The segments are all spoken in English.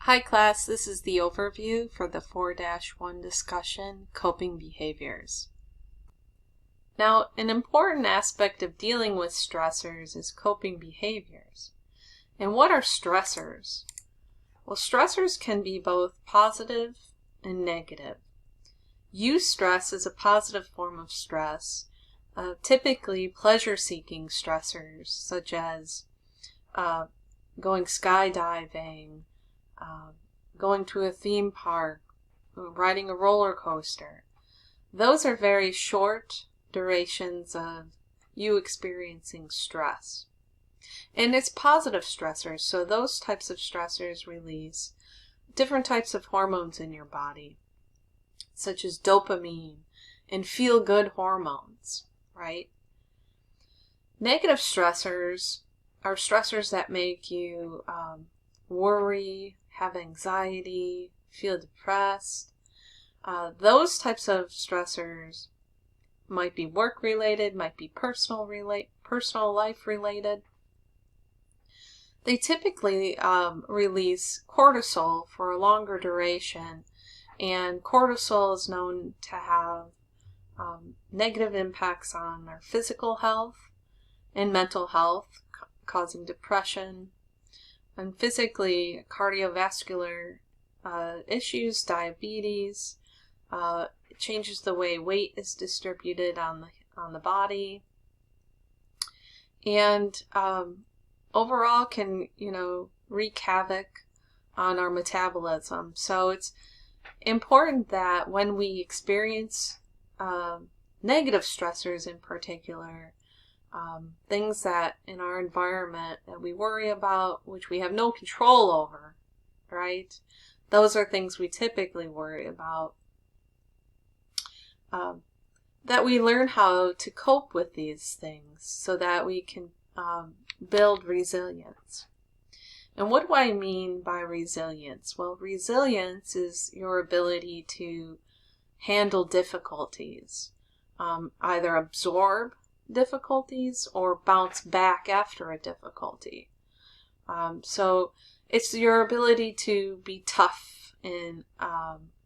Hi class, this is the overview for the 4-1 discussion, Coping Behaviors. Now, an important aspect of dealing with stressors is coping behaviors. And what are stressors? Well, stressors can be both positive and negative. Eustress is a positive form of stress, typically pleasure-seeking stressors such as going skydiving, going to a theme park, riding a roller coaster. Those are very short durations of you experiencing stress. And it's positive stressors, so those types of stressors release different types of hormones in your body, such as dopamine and feel-good hormones, right? Negative stressors are stressors that make you worry, have anxiety, feel depressed. Those types of stressors might be work-related, might be personal life related. They typically release cortisol for a longer duration, and cortisol is known to have negative impacts on our physical health and mental health, causing depression, and physically cardiovascular issues, diabetes. It changes the way weight is distributed on the body, and overall can wreak havoc on our metabolism. So it's important that when we experience negative stressors in particular, things that in our environment that we worry about, which we have no control over, right? Those are things we typically worry about. That we learn how to cope with these things so that we can build resilience. And what do I mean by resilience? Well, resilience is your ability to handle difficulties, either absorb difficulties or bounce back after a difficulty. So it's your ability to be tough and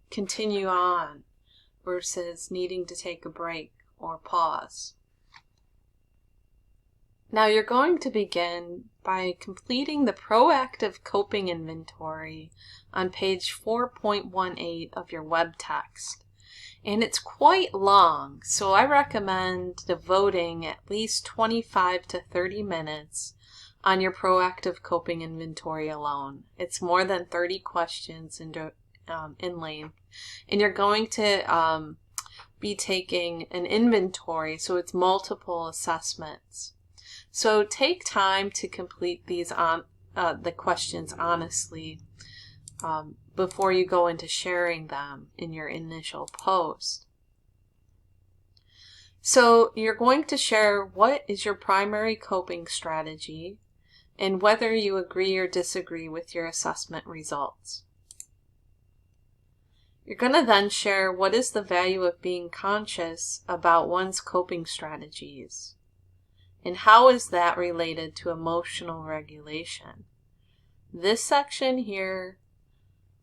continue on versus needing to take a break or pause. Now you're going to begin by completing the proactive coping inventory on page 4.18 of your web text. And it's quite long, so I recommend devoting at least 25 to 30 minutes on your proactive coping inventory alone. It's more than 30 questions in length, and you're going to be taking an inventory, so it's multiple assessments. So take time to complete these the questions honestly before you go into sharing them in your initial post. So you're going to share what is your primary coping strategy and whether you agree or disagree with your assessment results. You're going to then share what is the value of being conscious about one's coping strategies and how is that related to emotional regulation. This section here,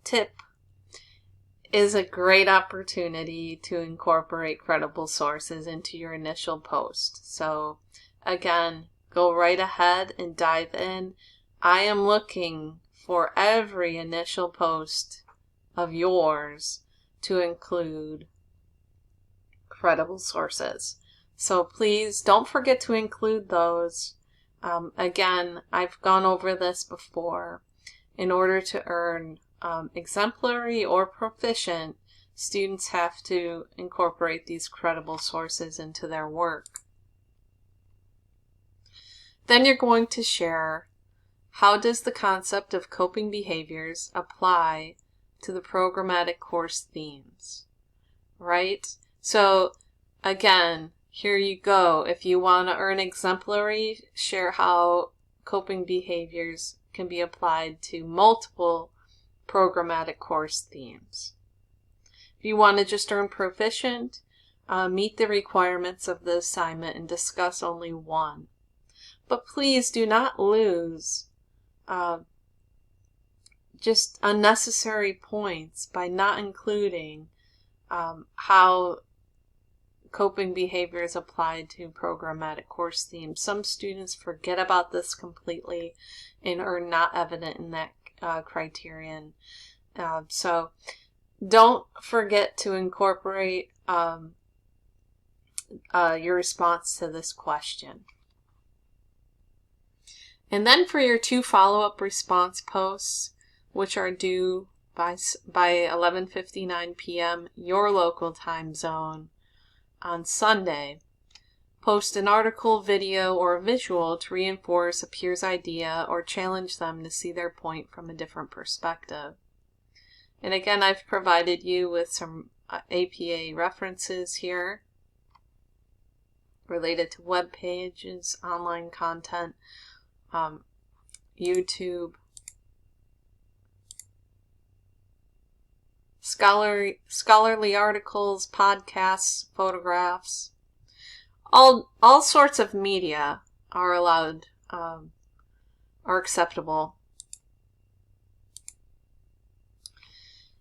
tip, is a great opportunity to incorporate credible sources into your initial post. So again, go right ahead and dive in. I am looking for every initial post of yours to include credible sources. So please don't forget to include those. Again, I've gone over this before. In order to earn exemplary or proficient, students have to incorporate these credible sources into their work. Then you're going to share how does the concept of coping behaviors apply to the programmatic course themes, right? So again, here you go. If you want to earn exemplary, share how coping behaviors can be applied to multiple programmatic course themes. If you want to just earn proficient, meet the requirements of the assignment and discuss only one. But please do not lose just unnecessary points by not including how coping behavior is applied to programmatic course themes. Some students forget about this completely and are not evident in that criterion. So don't forget to incorporate your response to this question. And then for your 2 follow-up response posts, which are due by 11:59 p.m. your local time zone on Sunday, post an article, video, or visual to reinforce a peer's idea or challenge them to see their point from a different perspective. And again, I've provided you with some APA references here related to web pages, online content, YouTube, scholarly articles, podcasts, photographs. All sorts of media are allowed, are acceptable.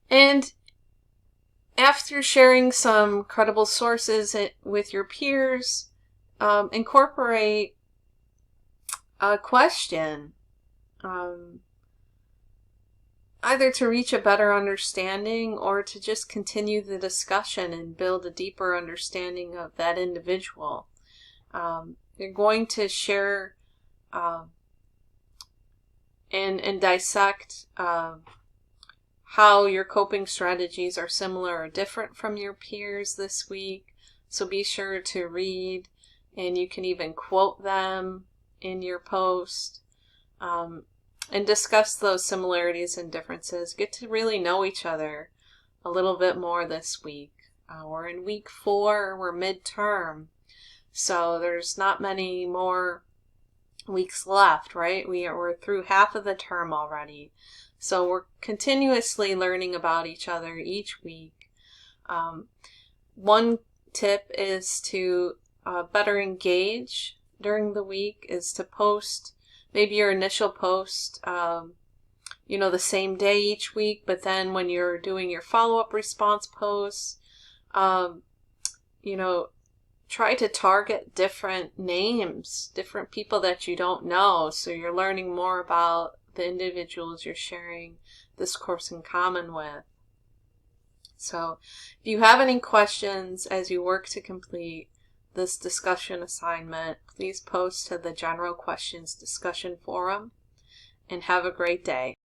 And after sharing some credible sources with your peers, incorporate a question, either to reach a better understanding or to just continue the discussion and build a deeper understanding of that individual. You're going to share and dissect how your coping strategies are similar or different from your peers this week. So be sure to read, and you can even quote them in your post, and discuss those similarities and differences. Get to really know each other a little bit more this week. We're in week 4, we're midterm, so there's not many more weeks left, right? We're through half of the term already. So we're continuously learning about each other each week. One tip is to better engage during the week, is to post maybe your initial post, the same day each week, but then when you're doing your follow-up response posts, try to target different names, different people that you don't know, so you're learning more about the individuals you're sharing this course in common with. So if you have any questions as you work to complete this discussion assignment, please post to the General Questions Discussion Forum, and have a great day.